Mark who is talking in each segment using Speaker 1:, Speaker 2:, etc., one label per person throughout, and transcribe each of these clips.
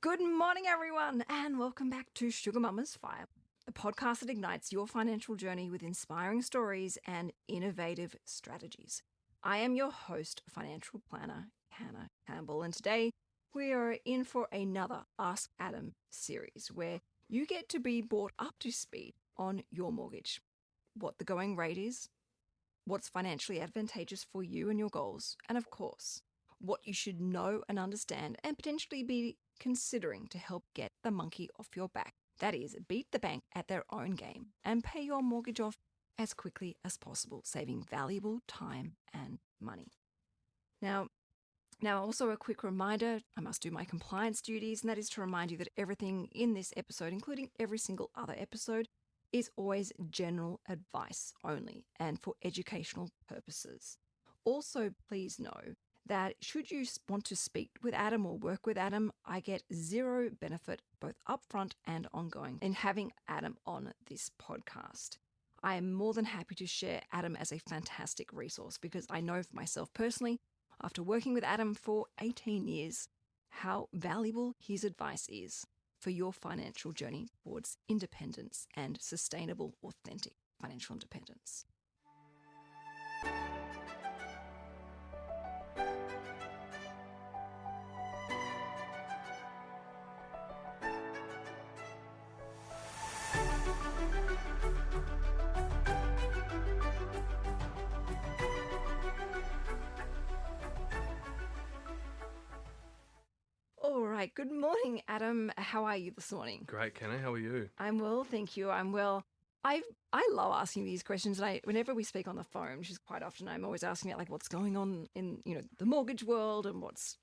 Speaker 1: Good morning, everyone, and welcome back to Sugar Mama's Fire, the podcast that ignites your financial journey with inspiring stories and innovative strategies. I am your host, financial planner Hannah Campbell, and today we are in for another Ask Adam series where you get to be brought up to speed on your mortgage, what the going rate is, what's financially advantageous for you and your goals, and of course, what you should know and understand and potentially be considering to help get the monkey off your back. That is, beat the bank at their own game and pay your mortgage off as quickly as possible, saving valuable time and money. Now, also a quick reminder, I must do my compliance duties, and that is to remind you that everything in this episode, including every single other episode, is always general advice only and for educational purposes. Also, please know that should you want to speak with Adam or work with Adam, I get zero benefit both upfront and ongoing in having Adam on this podcast. I am more than happy to share Adam as a fantastic resource because I know for myself personally, after working with Adam for 18 years, how valuable his advice is for your financial journey towards independence and sustainable, authentic financial independence. All right. Good morning, Adam. How are you this morning?
Speaker 2: Great, Kenny. How are you?
Speaker 1: I'm well, thank you. I'm well. I love asking these questions, and whenever we speak on the phone, which is quite often, I'm always asking about like what's going on in the mortgage world and what's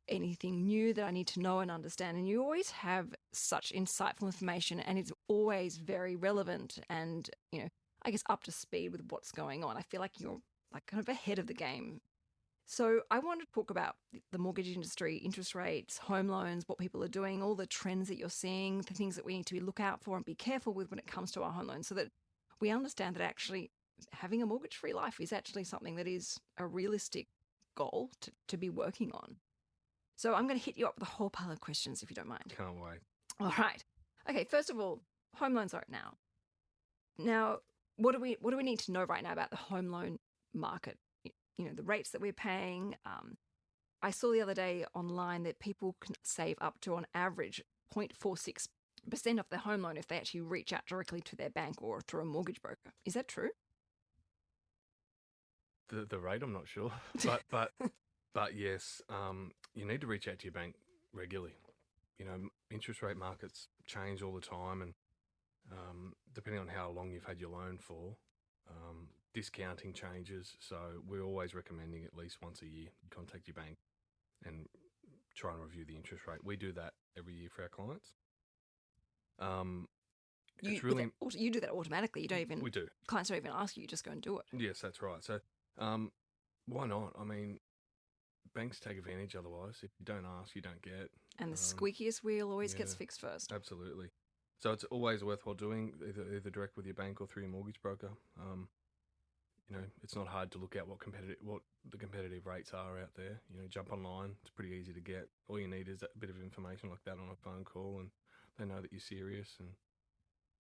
Speaker 1: anything new that I need to know and understand. And you always have such insightful information, and it's always very relevant and I guess up to speed with what's going on. I feel like you're like kind of ahead of the game. So I want to talk about the mortgage industry, interest rates, home loans, what people are doing, all the trends that you're seeing, the things that we need to look out for and be careful with when it comes to our home loans so that we understand that actually having a mortgage-free life is actually something that is a realistic goal to be working on. So I'm going to hit you up with a whole pile of questions if you don't mind.
Speaker 2: Can't wait.
Speaker 1: All right. Okay, first of all, home loans right now. Now, what do we need to know right now about the home loan market? The rates that we're paying. I saw the other day online that people can save up to, on average, 0.46% of their home loan if they actually reach out directly to their bank or through a mortgage broker. Is that true?
Speaker 2: The rate, I'm not sure, but yes, you need to reach out to your bank regularly. Interest rate markets change all the time, and depending on how long you've had your loan for, discounting changes. So we're always recommending at least once a year you contact your bank and try and review the interest rate. We do that every year for our clients.
Speaker 1: You do that automatically. You don't even.
Speaker 2: We do.
Speaker 1: Clients don't even ask you. You just go and do it.
Speaker 2: Yes, that's right. So why not? I mean, banks take advantage otherwise. If you don't ask, you don't get.
Speaker 1: And the squeakiest wheel always gets fixed first.
Speaker 2: Absolutely. So it's always worthwhile doing, either direct with your bank or through your mortgage broker. It's not hard to look at what the competitive rates are out there. Jump online. It's pretty easy to get. All you need is a bit of information like that on a phone call, and they know that you're serious.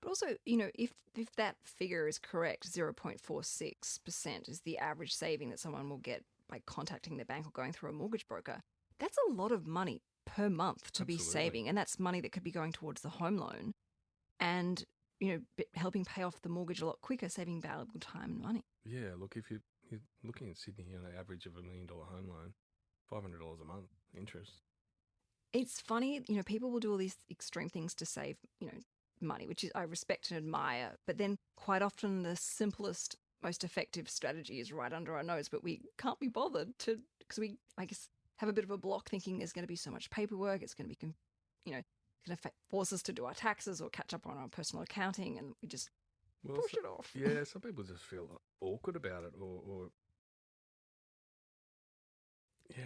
Speaker 1: But also, if that figure is correct, 0.46% is the average saving that someone will get by contacting their bank or going through a mortgage broker. That's a lot of money per month to be saving, and that's money that could be going towards the home loan and helping pay off the mortgage a lot quicker, saving valuable time and money.
Speaker 2: Yeah, look, if you're looking at Sydney, the average of $1 million home loan, $500 a month interest.
Speaker 1: It's funny, people will do all these extreme things to save, money, which I respect and admire. But then quite often the simplest, most effective strategy is right under our nose, but we can't be bothered because we, I guess, have a bit of a block thinking there's going to be so much paperwork. It's going to be, going to force us to do our taxes or catch up on our personal accounting, and we just push it off.
Speaker 2: Yeah, some people just feel awkward about it, or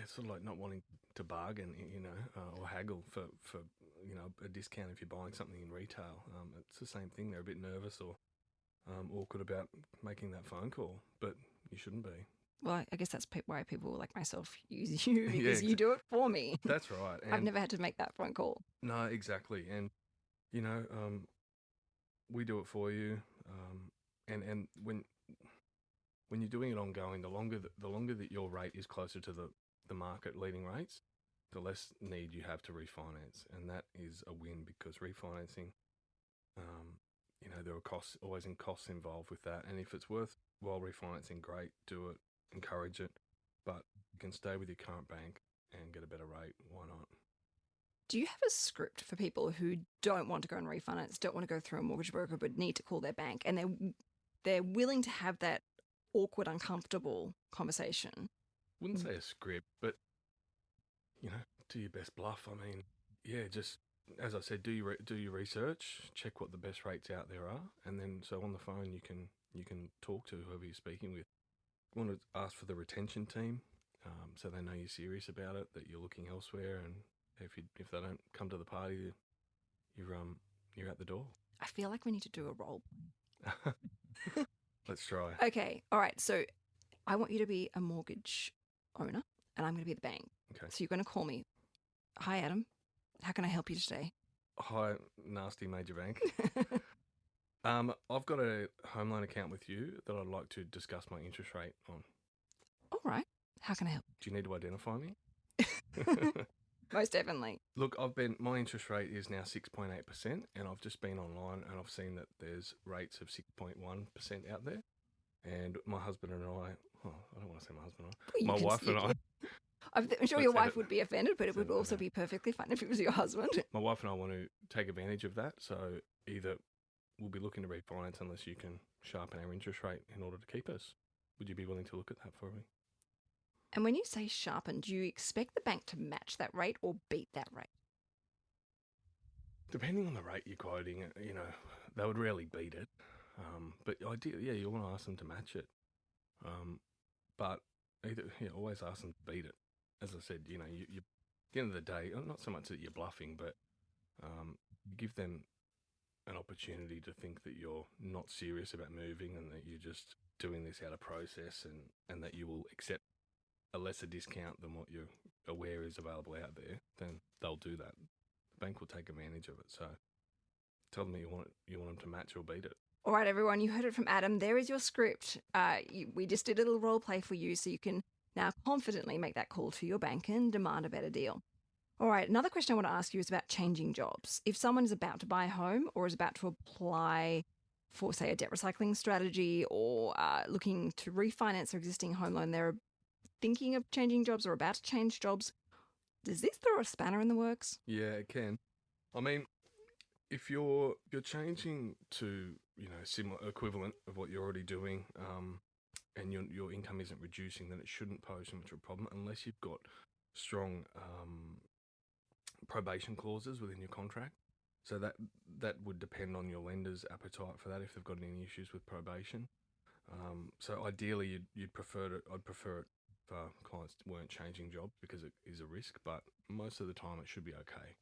Speaker 2: sort of like not wanting to bargain, or haggle for a discount if you're buying something in retail. It's the same thing. They're a bit nervous or awkward about making that phone call, but you shouldn't be.
Speaker 1: Well, I guess that's why people like myself use you,
Speaker 2: Yeah,
Speaker 1: because you do it for me.
Speaker 2: That's right.
Speaker 1: I've
Speaker 2: And
Speaker 1: never had to make that phone call.
Speaker 2: no, exactly. And you know, we do it for you. And when you're doing it ongoing, the longer that your rate is closer to the market leading rates, the less need you have to refinance, and that is a win because refinancing, there are costs involved with that. And if it's worthwhile refinancing, great, do it, encourage it. But you can stay with your current bank and get a better rate. Why not?
Speaker 1: Do you have a script for people who don't want to go and refinance, don't want to go through a mortgage broker, but need to call their bank, and they're willing to have that awkward, uncomfortable conversation?
Speaker 2: Wouldn't say a script, but do your best bluff. I mean, yeah, just as I said, do your research, check what the best rates out there are, and then so on the phone you can talk to whoever you're speaking with. You want to ask for the retention team, so they know you're serious about it, that you're looking elsewhere, and if they don't come to the party, you're out the door.
Speaker 1: I feel like we need to do a role.
Speaker 2: Let's try.
Speaker 1: Okay, all right. So I want you to be a mortgage owner, and I'm going to be the bank.
Speaker 2: Okay.
Speaker 1: So you're going to call me. Hi, Adam. How can I help you today?
Speaker 2: Hi, nasty major bank. I've got a home loan account with you that I'd like to discuss my interest rate on.
Speaker 1: All right. How can I help?
Speaker 2: Do you need to identify me?
Speaker 1: Most definitely.
Speaker 2: Look, my interest rate is now 6.8%, and I've just been online and I've seen that there's rates of 6.1% out there. And my husband and I, I don't want to say my husband and I, my wife and I.
Speaker 1: I'm sure your wife would be offended, but it would also be perfectly fine if it was your husband.
Speaker 2: My wife and I want to take advantage of that. So either we'll be looking to refinance unless you can sharpen our interest rate in order to keep us. Would you be willing to look at that for me?
Speaker 1: And when you say sharpen, do you expect the bank to match that rate or beat that rate?
Speaker 2: Depending on the rate you're quoting, they would rarely beat it. But ideally, yeah, you want to ask them to match it. But always ask them to beat it. As I said, you at the end of the day, not so much that you're bluffing, but you give them an opportunity to think that you're not serious about moving and that you're just doing this out of process, and that you will accept a lesser discount than what you're aware is available out there, then they'll do that. The bank will take advantage of it. So tell them that you want them to match or beat it.
Speaker 1: All right, everyone, you heard it from Adam. There is your script. We just did a little role play for you so you can now confidently make that call to your bank and demand a better deal. All right, another question I want to ask you is about changing jobs. If someone is about to buy a home or is about to apply for, say, a debt recycling strategy, or looking to refinance their existing home loan, they're thinking of changing jobs or about to change jobs, does this throw a spanner in the works?
Speaker 2: Yeah, it can. I mean, if you're changing to similar equivalent of what you're already doing, and your income isn't reducing, then it shouldn't pose too much of a problem unless you've got strong probation clauses within your contract. So that would depend on your lender's appetite for that, if they've got any issues with probation. So ideally, I'd prefer it if clients weren't changing jobs, because it is a risk, but most of the time it should be okay.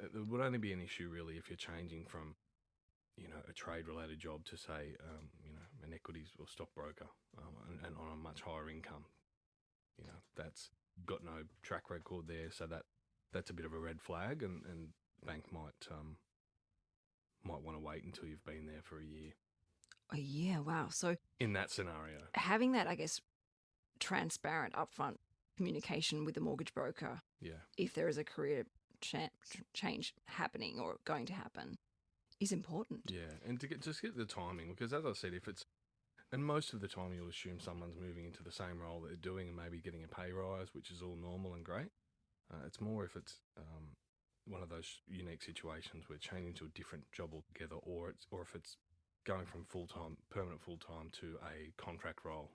Speaker 2: It would only be an issue really if you're changing from a trade-related job to, say, an equities or stockbroker, and on a much higher income. That's got no track record there, so that's a bit of a red flag, and the bank might want to wait until you've been there for a year.
Speaker 1: A year, wow. So
Speaker 2: in that scenario,
Speaker 1: having that, I guess, transparent, upfront communication with the mortgage broker, if there is a career change happening or going to happen, is important.
Speaker 2: Yeah, and to get the timing, because as I said, and most of the time you'll assume someone's moving into the same role that they're doing and maybe getting a pay rise, which is all normal and great. It's more if it's one of those unique situations where changing to a different job altogether, or if it's going from permanent full-time to a contract role.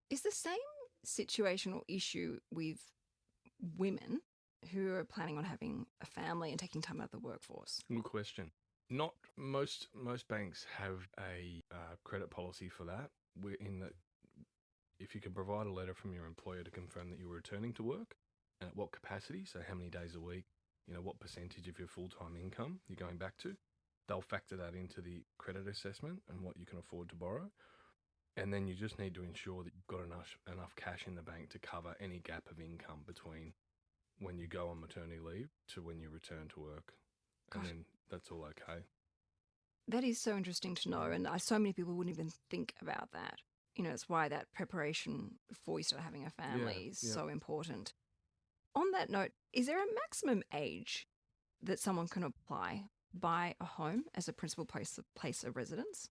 Speaker 1: Is the same situation or issue with women who are planning on having a family and taking time out of the workforce?
Speaker 2: Good question. Not most banks have a credit policy for that. We're in that if you can provide a letter from your employer to confirm that you're returning to work, and at what capacity, so how many days a week, what percentage of your full-time income you're going back to, they'll factor that into the credit assessment and what you can afford to borrow. And then you just need to ensure that you've got enough cash in the bank to cover any gap of income between when you go on maternity leave to when you return to work. And
Speaker 1: Gosh,
Speaker 2: then that's all okay.
Speaker 1: that is so interesting to know. And so many people wouldn't even think about that. It's why that preparation before you start having a family is so important. On that note, is there a maximum age that someone can buy a home as a principal place of residence?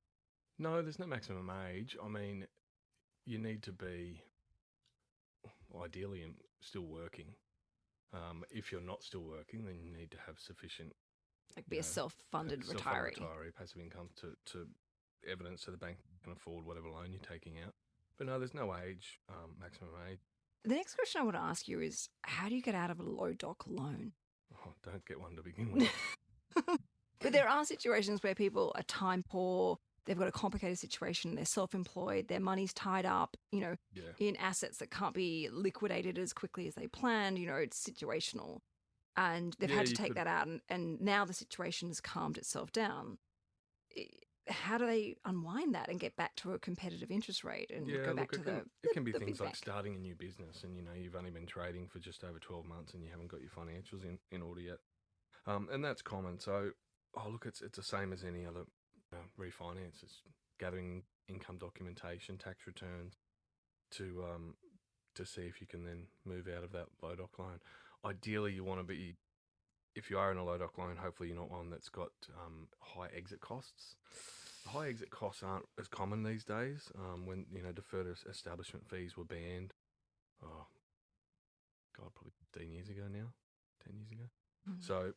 Speaker 2: No, there's no maximum age. I mean, you need to be ideally still working. If you're not still working, then you need to have sufficient,
Speaker 1: Like be a self-funded retiree.
Speaker 2: Passive income to evidence so the bank can afford whatever loan you're taking out. But no, there's no age, maximum age.
Speaker 1: The next question I want to ask you is, how do you get out of a low doc loan?
Speaker 2: Oh, don't get one to begin with.
Speaker 1: But there are situations where people are time poor, they've got a complicated situation, they're self-employed, their money's tied up, in assets that can't be liquidated as quickly as they planned, it's situational. And they've had to take that out, and now the situation has calmed itself down. How do they unwind that and get back to a competitive interest rate and go back to the
Speaker 2: It can be
Speaker 1: the
Speaker 2: things
Speaker 1: big
Speaker 2: like
Speaker 1: bank?
Speaker 2: starting a new business and, you've only been trading for just over 12 months and you haven't got your financials in order yet. And that's common. So, it's the same as any other refinance. It's gathering income documentation, tax returns to see if you can then move out of that low doc loan. Ideally, you want to be, if you are in a low doc loan, hopefully you're not one that's got high exit costs. High exit costs aren't as common these days. When deferred establishment fees were banned, oh god, probably 15 years ago now, 10 years ago.
Speaker 1: Mm.
Speaker 2: So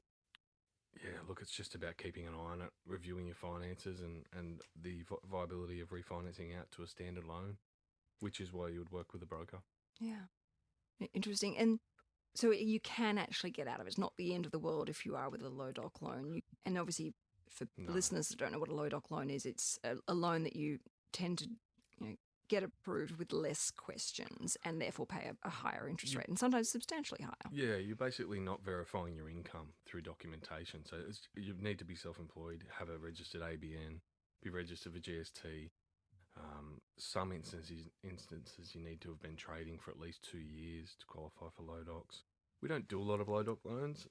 Speaker 2: yeah, look, it's just about keeping an eye on it, reviewing your finances and the viability of refinancing out to a standard loan, which is why you would work with a broker.
Speaker 1: Yeah. Interesting. And so you can actually get out of it. It's not the end of the world if you are with a low doc loan. And obviously, for listeners that don't know what a low doc loan is, it's a loan that you tend to get approved with less questions and therefore pay a higher interest rate, and sometimes substantially higher.
Speaker 2: Yeah, you're basically not verifying your income through documentation. So you need to be self-employed, have a registered ABN, be registered for GST. Some instances you need to have been trading for at least 2 years to qualify for low docs. We don't do a lot of low doc loans.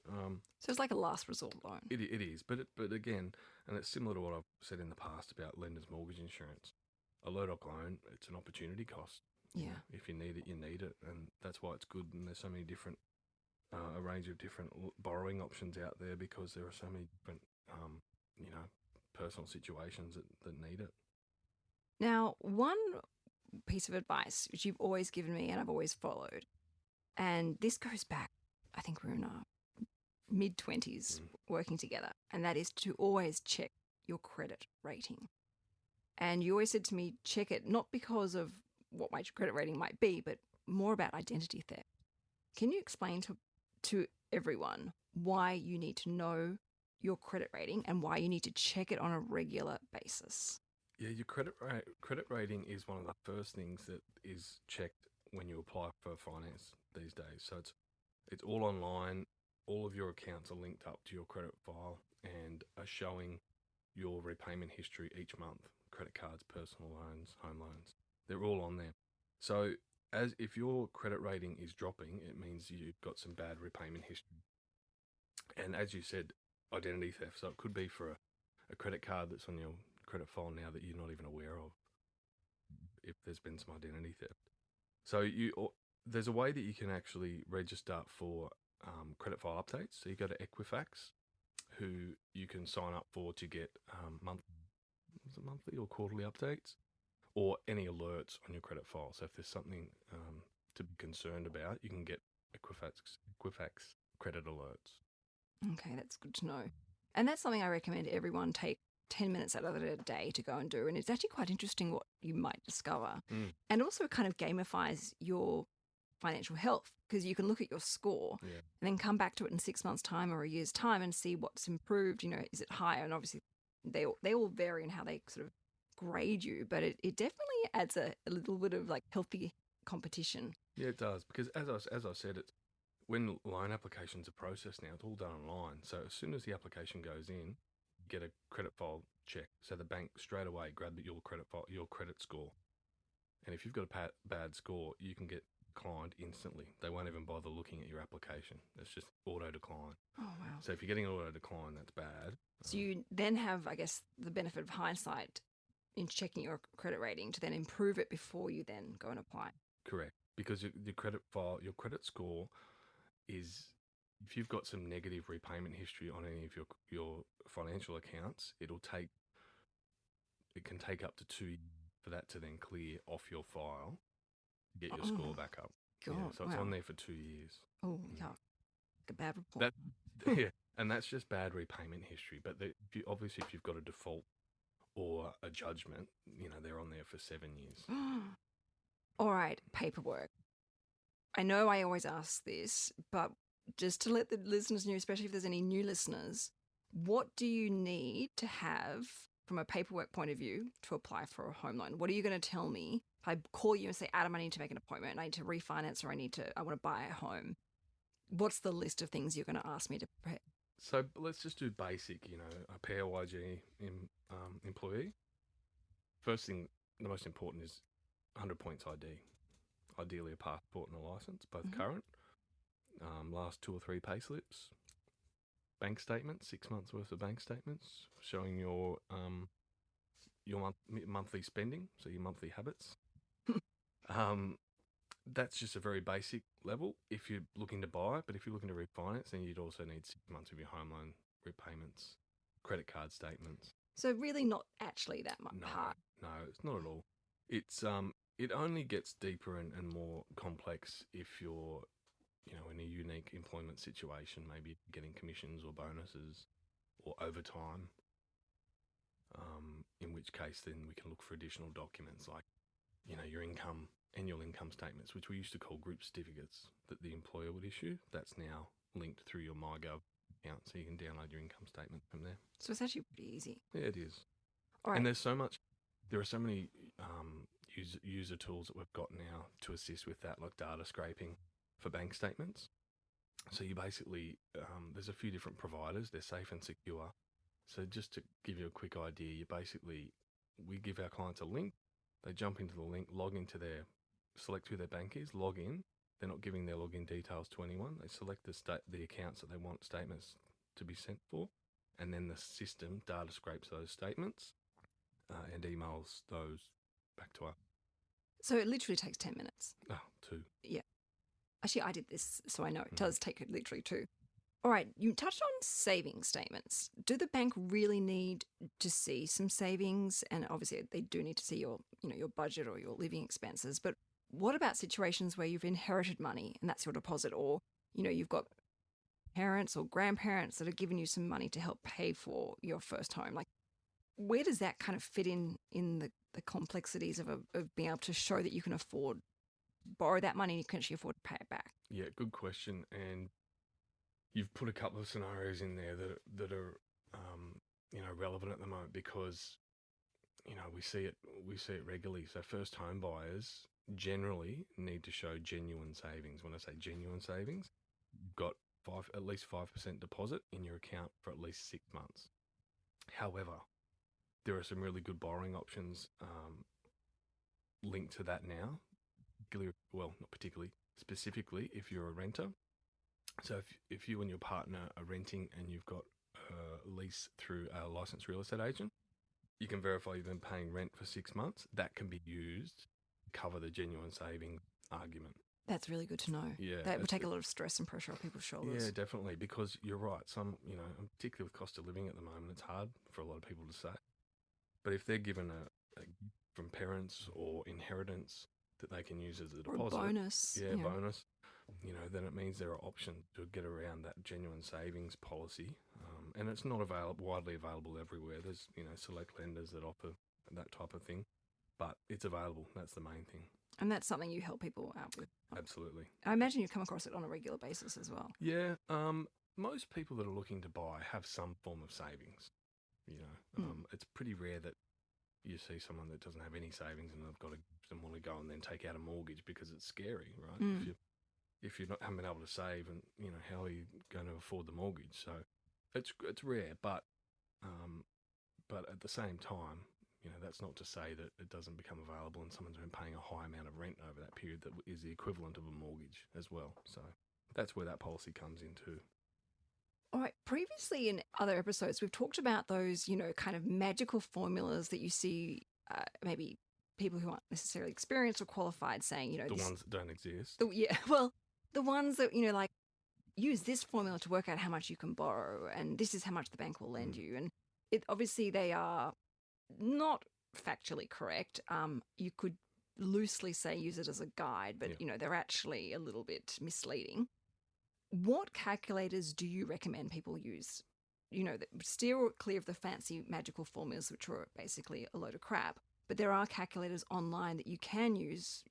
Speaker 1: So it's like a last resort loan.
Speaker 2: It is, but again, and it's similar to what I've said in the past about lenders' mortgage insurance. A low doc loan, it's an opportunity cost.
Speaker 1: Yeah.
Speaker 2: If you need it, you need it, and that's why it's good. And there's so many different, a range of different borrowing options out there because there are so many different, personal situations that need it.
Speaker 1: Now, one piece of advice which you've always given me and I've always followed, and this goes back, I think we're in our mid-20s working together, and that is to always check your credit rating. And you always said to me, check it not because of what my credit rating might be, but more about identity theft. Can you explain to everyone why you need to know your credit rating and why you need to check it on a regular basis?
Speaker 2: Yeah, your credit rating is one of the first things that is checked when you apply for finance these days. So it's all online. All of your accounts are linked up to your credit file and are showing your repayment history each month. Credit cards, personal loans, home loans. They're all on there. So if your credit rating is dropping, it means you've got some bad repayment history. And as you said, identity theft. So it could be for a credit card that's on your credit file now that you're not even aware of, if there's been some identity theft. So there's a way that you can actually register for credit file updates. So you go to Equifax, who you can sign up for to get monthly or quarterly updates, or any alerts on your credit file. So if there's something to be concerned about, you can get Equifax credit alerts.
Speaker 1: Okay, that's good to know. And that's something I recommend everyone take 10 minutes out of their day to go and do. And it's actually quite interesting what you might discover. And also kind of gamifies your financial health, because you can look at your score and then come back to it in 6 months' time or a year's time and see what's improved. Is it higher? And obviously they all vary in how they sort of grade you, but it definitely adds a little bit of like healthy competition.
Speaker 2: Yeah, it does, because as I said, it's when loan applications are processed now, it's all done online. So as soon as the application goes in, you get a credit file check. So the bank straight away grab your credit file, your credit score, And if you've got a bad score, you can get declined instantly. They won't even bother looking at your application. It's just auto decline.
Speaker 1: Oh, wow.
Speaker 2: So if you're getting auto decline, that's bad.
Speaker 1: So you then have, I guess, the benefit of hindsight in checking your credit rating to then improve it before you then go and apply.
Speaker 2: Correct. Because your credit file, your credit score is, if you've got some negative repayment history on any of your financial accounts, it can take up to 2 years for that to then clear off your file, get your score back up.
Speaker 1: God,
Speaker 2: yeah, so it's
Speaker 1: wow.
Speaker 2: on there for 2 years.
Speaker 1: Oh, yeah. Like a bad report.
Speaker 2: Yeah, and that's just bad repayment history. But obviously, if you've got a default or a judgment, they're on there for 7 years.
Speaker 1: All right, paperwork. I know I always ask this, but just to let the listeners know, especially if there's any new listeners, what do you need to have from a paperwork point of view to apply for a home loan? What are you going to tell me if I call you and say, Adam, I need to make an appointment, I need to refinance, or I want to buy a home? What's the list of things you're going to ask me to prepare?
Speaker 2: So let's just do basic, a PAYG employee. First thing, the most important is 100 points ID. Ideally a passport and a license, both current. Last 2 or 3 pay slips. Bank statements, 6 months worth of bank statements showing your monthly spending, so your monthly habits. That's just a very basic level if you're looking to buy, but if you're looking to refinance, then you'd also need 6 months of your home loan repayments, credit card statements.
Speaker 1: So really not actually that much hard.
Speaker 2: No, it's not at all. It's it only gets deeper and more complex if you're, in a unique employment situation, maybe getting commissions or bonuses or overtime. In which case, then we can look for additional documents like, your annual income statements, which we used to call group certificates that the employer would issue. That's now linked through your MyGov account, so you can download your income statement from there.
Speaker 1: So it's actually pretty easy.
Speaker 2: Yeah, it is.
Speaker 1: All right.
Speaker 2: And there are so many user tools that we've got now to assist with that, like data scraping for bank statements. So you basically, there's a few different providers. They're safe and secure. So just to give you a quick idea, we give our clients a link. They jump into the link, select who their bank is, log in. They're not giving their login details to anyone. They select the accounts that they want statements to be sent for, and then the system data scrapes those statements and emails those back to us.
Speaker 1: So it literally takes 10 minutes.
Speaker 2: Oh, 2.
Speaker 1: Yeah. Actually, I did this, so I know it does take literally 2. All right, you touched on saving statements. Do the bank really need to see some savings? And obviously they do need to see your budget or your living expenses. But what about situations where you've inherited money and that's your deposit, or, you've got parents or grandparents that have given you some money to help pay for your first home? Like, where does that kind of fit in the complexities of being able to show that you can borrow that money and you can actually afford to pay it back?
Speaker 2: Yeah, good question. And you've put a couple of scenarios in there that are relevant at the moment because we see it regularly. So first home buyers generally need to show genuine savings. When I say genuine savings, you've got at least 5% deposit in your account for at least 6 months. However, there are some really good borrowing options linked to that now. Well, not particularly, specifically if you're a renter. So if you and your partner are renting and you've got a lease through a licensed real estate agent, you can verify you've been paying rent for 6 months. That can be used to cover the genuine saving argument.
Speaker 1: That's really good to know.
Speaker 2: Yeah,
Speaker 1: that would take a lot of stress and pressure off people's shoulders.
Speaker 2: Yeah, definitely, because you're right. Some, particularly with cost of living at the moment, it's hard for a lot of people to say. But if they're given a gift from parents or inheritance that they can use as a deposit,
Speaker 1: or a bonus.
Speaker 2: Bonus, then it means there are options to get around that genuine savings policy. And it's not widely available everywhere. There's, select lenders that offer that type of thing, but it's available. That's the main thing.
Speaker 1: And that's something you help people out with.
Speaker 2: Absolutely.
Speaker 1: I imagine you come across it on a regular basis as well.
Speaker 2: Yeah. Most people that are looking to buy have some form of savings. It's pretty rare that you see someone that doesn't have any savings and they've got and want to go and then take out a mortgage because it's scary, right? If you haven't been able to save, and how are you going to afford the mortgage? So it's rare, but at the same time, That's not to say that it doesn't become available and someone's been paying a high amount of rent over that period that is the equivalent of a mortgage as well. So that's where that policy comes in too.
Speaker 1: All right. Previously in other episodes, we've talked about those, kind of magical formulas that you see maybe people who aren't necessarily experienced or qualified saying,
Speaker 2: The ones that don't exist.
Speaker 1: Well, the ones that, like use this formula to work out how much you can borrow and this is how much the bank will lend you. And obviously they are not factually correct. You could loosely say use it as a guide, but, they're actually a little bit misleading. What calculators do you recommend people use? That steer clear of the fancy magical formulas, which are basically a load of crap. But there are calculators online that you can use,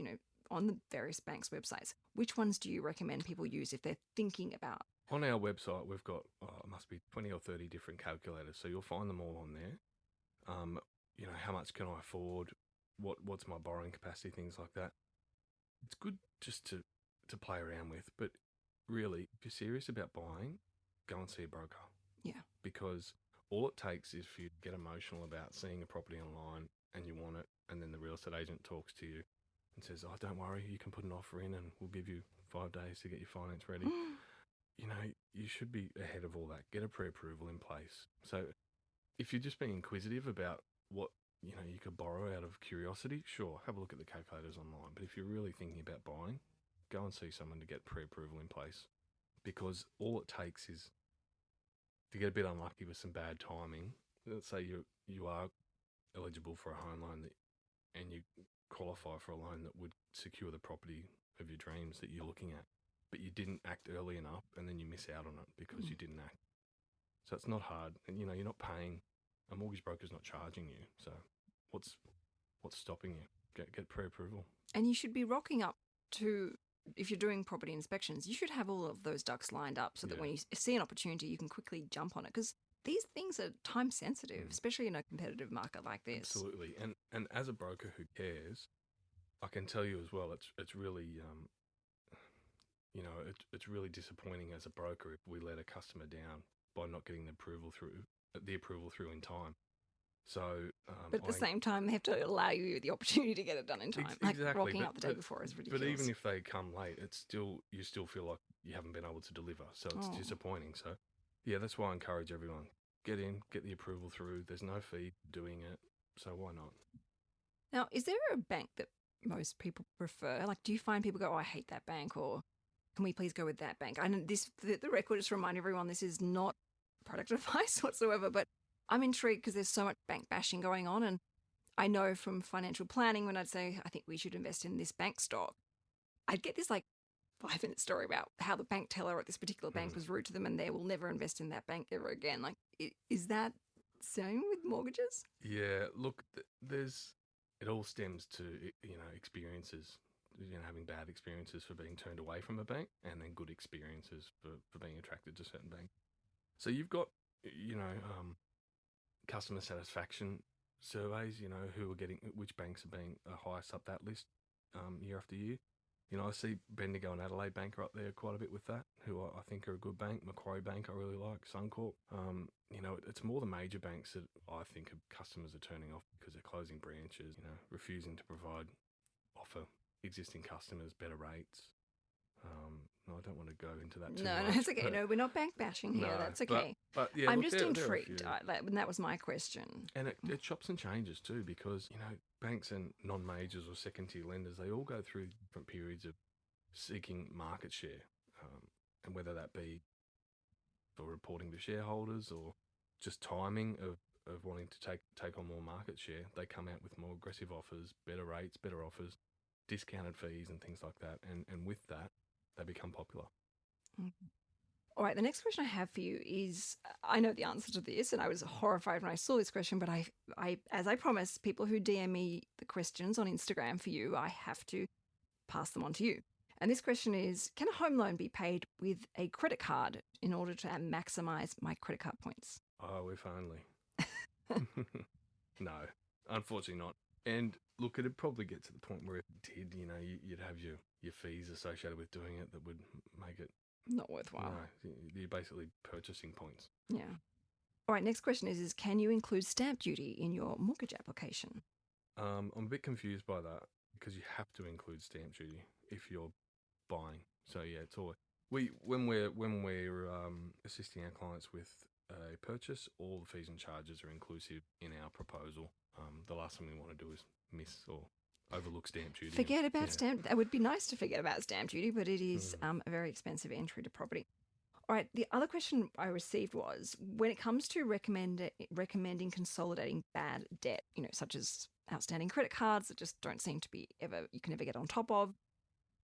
Speaker 1: on the various banks' websites. Which ones do you recommend people use if they're thinking about?
Speaker 2: On our website, we've got, it must be 20 or 30 different calculators. So you'll find them all on there. How much can I afford? What's my borrowing capacity? Things like that. It's good just to play around with. But really, if you're serious about buying, go and see a broker.
Speaker 1: Yeah.
Speaker 2: Because all it takes is for you to get emotional about seeing a property online and you want it, and then the real estate agent talks to you and says, "Oh, don't worry, you can put an offer in and we'll give you 5 days to get your finance ready." You should be ahead of all that. Get a pre-approval in place. So if you're just being inquisitive about what you could borrow out of curiosity, sure, have a look at the calculators online. But if you're really thinking about buying, go and see someone to get pre-approval in place, because all it takes is to get a bit unlucky with some bad timing. Let's say you are eligible for a home loan and you qualify for a loan that would secure the property of your dreams that you're looking at, but you didn't act early enough, and then you miss out on it because you didn't act. So it's not hard, and you're not paying. A mortgage broker's not charging you. So what's stopping you? Get pre-approval.
Speaker 1: And you should be rocking up to, if you're doing property inspections, you should have all of those ducks lined up so that when you see an opportunity, you can quickly jump on it, because these things are time sensitive, especially in a competitive market like this.
Speaker 2: Absolutely. And as a broker who cares, I can tell you as well, it's really it's really disappointing as a broker if we let a customer down by not getting the approval through in time. So,
Speaker 1: but at the same time, they have to allow you the opportunity to get it done in time.
Speaker 2: Exactly.
Speaker 1: Like rocking up the day before is ridiculous.
Speaker 2: But even if they come late, you still feel like you haven't been able to deliver. So it's disappointing. So yeah, that's why I encourage everyone, get the approval through. There's no fee doing it. So why not?
Speaker 1: Now, is there a bank that most people prefer? Like, do you find people go, "Oh, I hate that bank," or "Can we please go with that bank?" And the record, just remind everyone, this is not product advice whatsoever, but I'm intrigued because there's so much bank bashing going on. And I know from financial planning, when I'd say, I think we should invest in this bank stock, I'd get this 5-minute story about how the bank teller at this particular bank was rude to them and they will never invest in that bank ever again. Like, is that same with mortgages?
Speaker 2: Yeah, look, it all stems to, experiences, having bad experiences for being turned away from a bank, and then good experiences for being attracted to certain banks. So you've got, customer satisfaction surveys, which banks are being highest up that list year after year. I see Bendigo and Adelaide Bank are up there quite a bit with that, who I think are a good bank. Macquarie Bank I really like, Suncorp. It's more the major banks that I think customers are turning off because they're closing branches, refusing to offer existing customers better rates. I don't want to go into that too much.
Speaker 1: No, it's okay. No, we're not bank bashing here. That's okay.
Speaker 2: But yeah,
Speaker 1: I'm just intrigued. And that was my question.
Speaker 2: And it chops and changes too, because, banks and non-majors or second-tier lenders, they all go through different periods of seeking market share, and whether that be for reporting to shareholders or just timing of wanting to take on more market share, they come out with more aggressive offers, better rates, better offers, discounted fees and things like that. And with that, they become popular.
Speaker 1: All right, the next question I have for you is, I know the answer to this, and I was horrified when I saw this question, but I as I promised, people who DM me the questions on Instagram for you, I have to pass them on to you. And this question is, can a home loan be paid with a credit card in order to maximize my credit card points?
Speaker 2: Oh, if only. No, unfortunately not. And look, it'd probably get to the point where if it did, you'd have your fees associated with doing it that would make it
Speaker 1: not worthwhile.
Speaker 2: No, you're basically purchasing points.
Speaker 1: Yeah. All right, next question is can you include stamp duty in your mortgage application?
Speaker 2: I'm a bit confused by that because you have to include stamp duty if you're buying. So yeah, it's all when we're assisting our clients with a purchase, all the fees and charges are inclusive in our proposal. The last thing we want to do is miss or overlook stamp duty.
Speaker 1: Forget about stamp. That would be nice to forget about stamp duty, but it is a very expensive entry to property. All right, the other question I received was when it comes to recommending consolidating bad debt, such as outstanding credit cards that just don't seem to be you can never get on top of,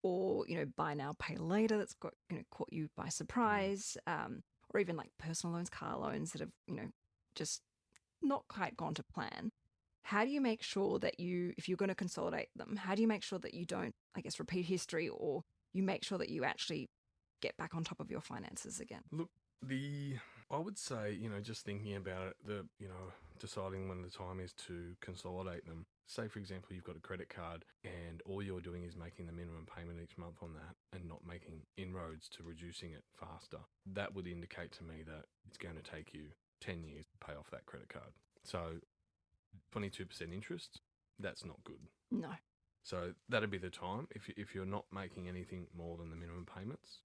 Speaker 1: or, buy now, pay later that's got, caught you by surprise, or even like personal loans, car loans that have, just not quite gone to plan. How do you make sure that if you're going to consolidate them, how do you make sure that you don't, I guess, repeat history, or you make sure that you actually get back on top of your finances again?
Speaker 2: Look, I would say, just thinking about it, deciding when the time is to consolidate them. Say, for example, you've got a credit card and all you're doing is making the minimum payment each month on that and not making inroads to reducing it faster. That would indicate to me that it's going to take you 10 years to pay off that credit card. So 22% interest, that's not good.
Speaker 1: No.
Speaker 2: So that'd be the time if you're not making anything more than the minimum payments.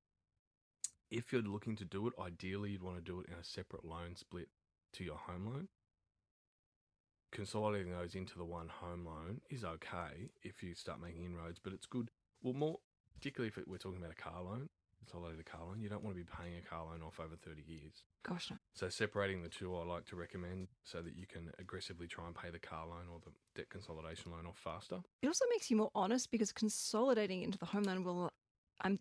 Speaker 2: If you're looking to do it, ideally you'd want to do it in a separate loan split to your home loan. Consolidating those into the one home loan is okay if you start making inroads, but it's good. Well, more particularly if we're talking about a car loan, consolidated car loan, you don't want to be paying a car loan off over 30 years.
Speaker 1: Gosh, no.
Speaker 2: So separating the two, I like to recommend so that you can aggressively try and pay the car loan or the debt consolidation loan off faster.
Speaker 1: It also makes you more honest because consolidating into the home loan will, I'm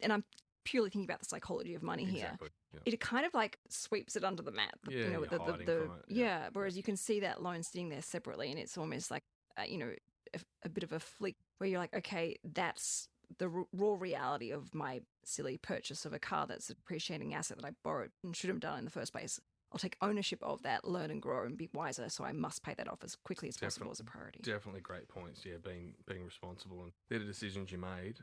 Speaker 1: purely thinking about the psychology of money here.
Speaker 2: Exactly. Yeah.
Speaker 1: It kind of like sweeps it under the mat.
Speaker 2: You're hiding from it.
Speaker 1: Yeah. Whereas you can see that loan sitting there separately, and it's almost like a bit of a flick where you're like, okay, that's the raw reality of my silly purchase of a car that's a depreciating asset that I borrowed and should have done in the first place. I'll take ownership of that, learn and grow, and be wiser. So I must pay that off as quickly as possible as a priority.
Speaker 2: Definitely great points. Yeah, being responsible, and they're the decisions you made.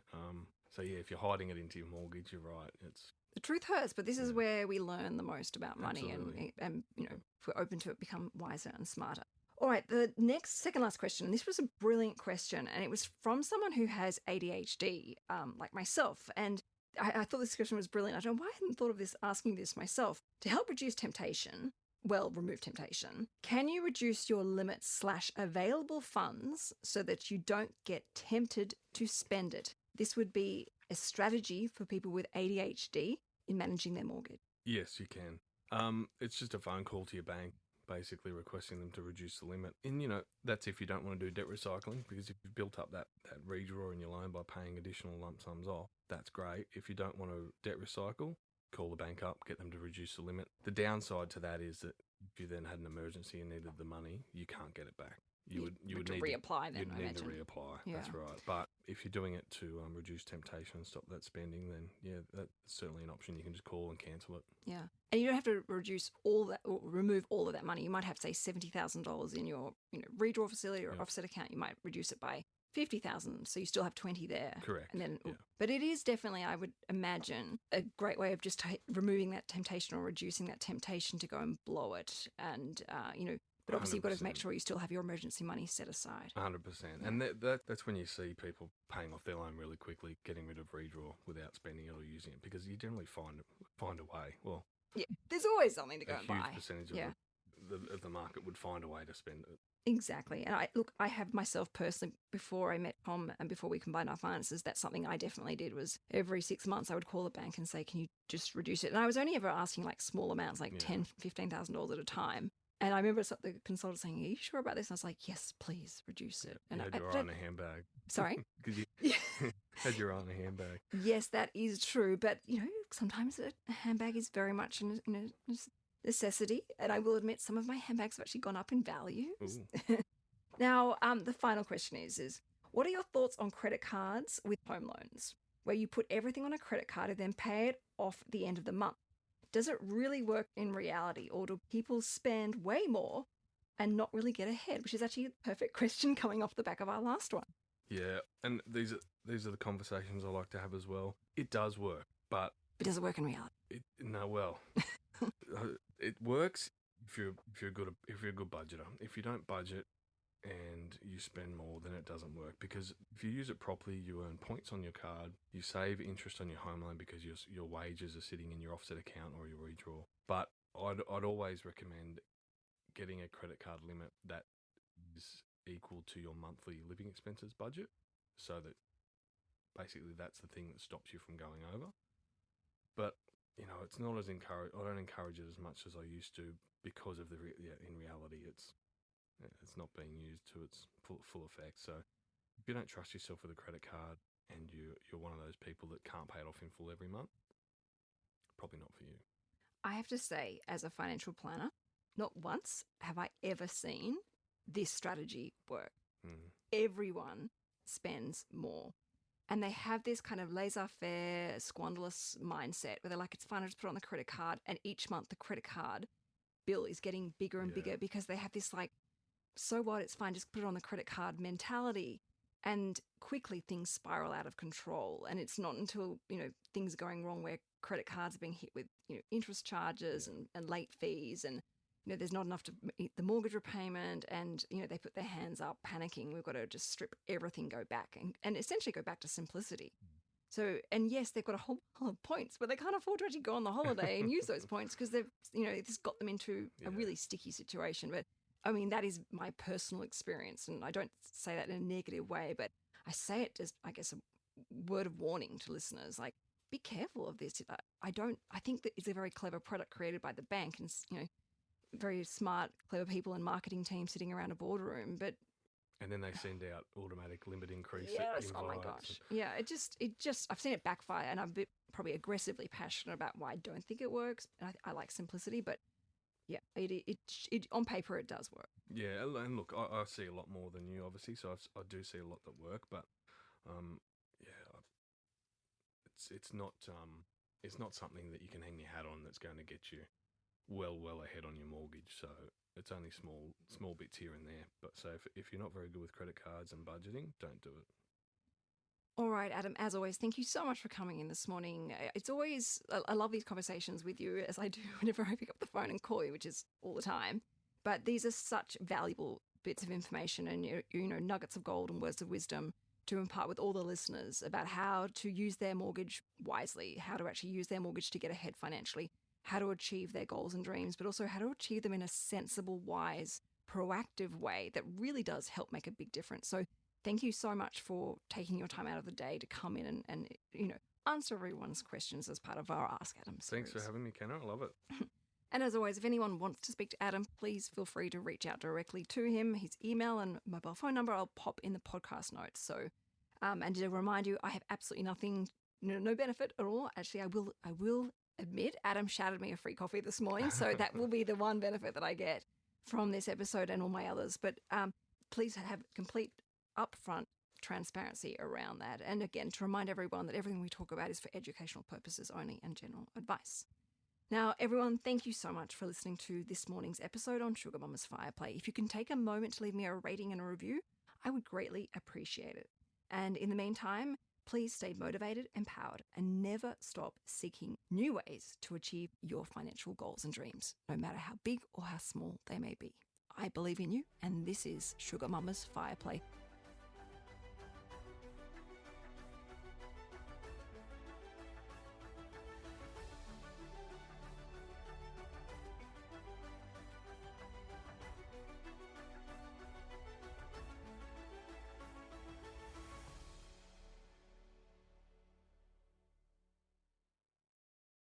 Speaker 2: So yeah, if you're hiding it into your mortgage, you're right.
Speaker 1: The truth hurts, but this is where we learn the most about money.
Speaker 2: Absolutely.
Speaker 1: And if we're open to it, become wiser and smarter. All right, the second last question. This was a brilliant question, and it was from someone who has ADHD, like myself. And I thought this question was brilliant. I don't know why I hadn't thought of asking this myself. To help reduce temptation, remove temptation, can you reduce your limit/available funds so that you don't get tempted to spend it? This would be a strategy for people with ADHD in managing their mortgage.
Speaker 2: Yes, you can. It's just a phone call to your bank, basically requesting them to reduce the limit. And, that's if you don't want to do debt recycling, because if you've built up that redraw in your loan by paying additional lump sums off, that's great. If you don't want to debt recycle, call the bank up, get them to reduce the limit. The downside to that is that if you then had an emergency and needed the money, you can't get it back. You would need to
Speaker 1: reapply then.
Speaker 2: You'd need to reapply. Yeah. That's right. But if you're doing it to reduce temptation and stop that spending, then yeah, that's certainly an option. You can just call and cancel it.
Speaker 1: Yeah, and you don't have to reduce all that or remove all of that money. You might have, say, $70,000 in your redraw facility or offset account. You might reduce it by $50,000, so you still have 20 there.
Speaker 2: Correct.
Speaker 1: And then, but it is definitely, I would imagine, a great way of just removing that temptation or reducing that temptation to go and blow it, and But obviously, 100%. You've got to make sure you still have your emergency money set aside.
Speaker 2: 100%. And that's when you see people paying off their loan really quickly, getting rid of redraw without spending it or using it, because you generally find a way. Well,
Speaker 1: yeah, there's always something to go and buy.
Speaker 2: A huge percentage of the market would find a way to spend it.
Speaker 1: Exactly. And I have myself personally, before I met Tom and before we combined our finances, that's something I definitely did. Was every 6 months I would call the bank and say, can you just reduce it? And I was only ever asking like small amounts, like $10,000, $15,000 at a time. And I remember the consultant saying, are you sure about this? And I was like, yes, please reduce it. And
Speaker 2: you had your eye on a handbag.
Speaker 1: Sorry?
Speaker 2: Because you had your eye on a handbag.
Speaker 1: Yes, that is true. But, sometimes a handbag is very much a necessity. And I will admit some of my handbags have actually gone up in value. Now, the final question is what are your thoughts on credit cards with home loans, where you put everything on a credit card and then pay it off at the end of the month? Does it really work in reality, or do people spend way more and not really get ahead? Which is actually a perfect question coming off the back of our last one.
Speaker 2: Yeah, and these are the conversations I like to have as well. It does work, but
Speaker 1: does it work in reality?
Speaker 2: It works if you're a good budgeter. If you don't budget and you spend more, then it doesn't work, because if you use it properly, you earn points on your card, you save interest on your home loan because your wages are sitting in your offset account or your redraw. But I'd always recommend getting a credit card limit that is equal to your monthly living expenses budget, so that basically that's the thing that stops you from going over. But it's not as I don't encourage it as much as I used to, because of in reality it's not being used to its full effect. So if you don't trust yourself with a credit card and you're one of those people that can't pay it off in full every month, probably not for you.
Speaker 1: I have to say, as a financial planner, not once have I ever seen this strategy work. Everyone spends more. And they have this kind of laissez-faire, squanderless mindset where they're like, it's fine, I just put it on the credit card. And each month the credit card bill is getting bigger and bigger, because they have this like, so what, it's fine, just put it on the credit card mentality. And quickly things spiral out of control. And it's not until, things are going wrong where credit cards are being hit with, interest charges and late fees, and there's not enough to meet the mortgage repayment, and they put their hands up panicking. We've got to just strip everything, go back and essentially go back to simplicity. So, and yes, they've got a whole pile of points, but they can't afford to actually go on the holiday and use those points, because they've it's got them into a really sticky situation. But I mean, that is my personal experience, and I don't say that in a negative way, but I say it as, I guess, a word of warning to listeners, like, be careful of this. I think that it's a very clever product created by the bank, and very smart, clever people and marketing teams sitting around a boardroom,
Speaker 2: and then they send out automatic limit increase.
Speaker 1: Yes, oh my gosh. Yeah, it just, I've seen it backfire, and I'm probably aggressively passionate about why I don't think it works. I like simplicity, but yeah, it on paper it does work.
Speaker 2: Yeah, and look, I see a lot more than you, obviously, so I do see a lot that work, but it's not something that you can hang your hat on that's going to get you well ahead on your mortgage. So it's only small bits here and there. But so if you're not very good with credit cards and budgeting, don't do it.
Speaker 1: All right, Adam, as always, thank you so much for coming in this morning. It's always, I love these conversations with you, as I do whenever I pick up the phone and call you, which is all the time. But these are such valuable bits of information and, nuggets of gold and words of wisdom to impart with all the listeners about how to use their mortgage wisely, how to actually use their mortgage to get ahead financially, how to achieve their goals and dreams, but also how to achieve them in a sensible, wise, proactive way that really does help make a big difference. So thank you so much for taking your time out of the day to come in and answer everyone's questions as part of our Ask Adam series.
Speaker 2: Thanks for having me, Kenna. I love it.
Speaker 1: And as always, if anyone wants to speak to Adam, please feel free to reach out directly to him. His email and mobile phone number I'll pop in the podcast notes. So, and to remind you, I have absolutely nothing, no benefit at all. Actually, I will admit, Adam shouted me a free coffee this morning, so that will be the one benefit that I get from this episode and all my others. But please have complete upfront transparency around that. And again, to remind everyone that everything we talk about is for educational purposes only and general advice. Now, everyone, thank you so much for listening to this morning's episode on Sugar Mama's Fireplay. If you can take a moment to leave me a rating and a review, I would greatly appreciate it. And in the meantime, please stay motivated, empowered, and never stop seeking new ways to achieve your financial goals and dreams, no matter how big or how small they may be. I believe in you, and this is Sugar Mama's Fireplay.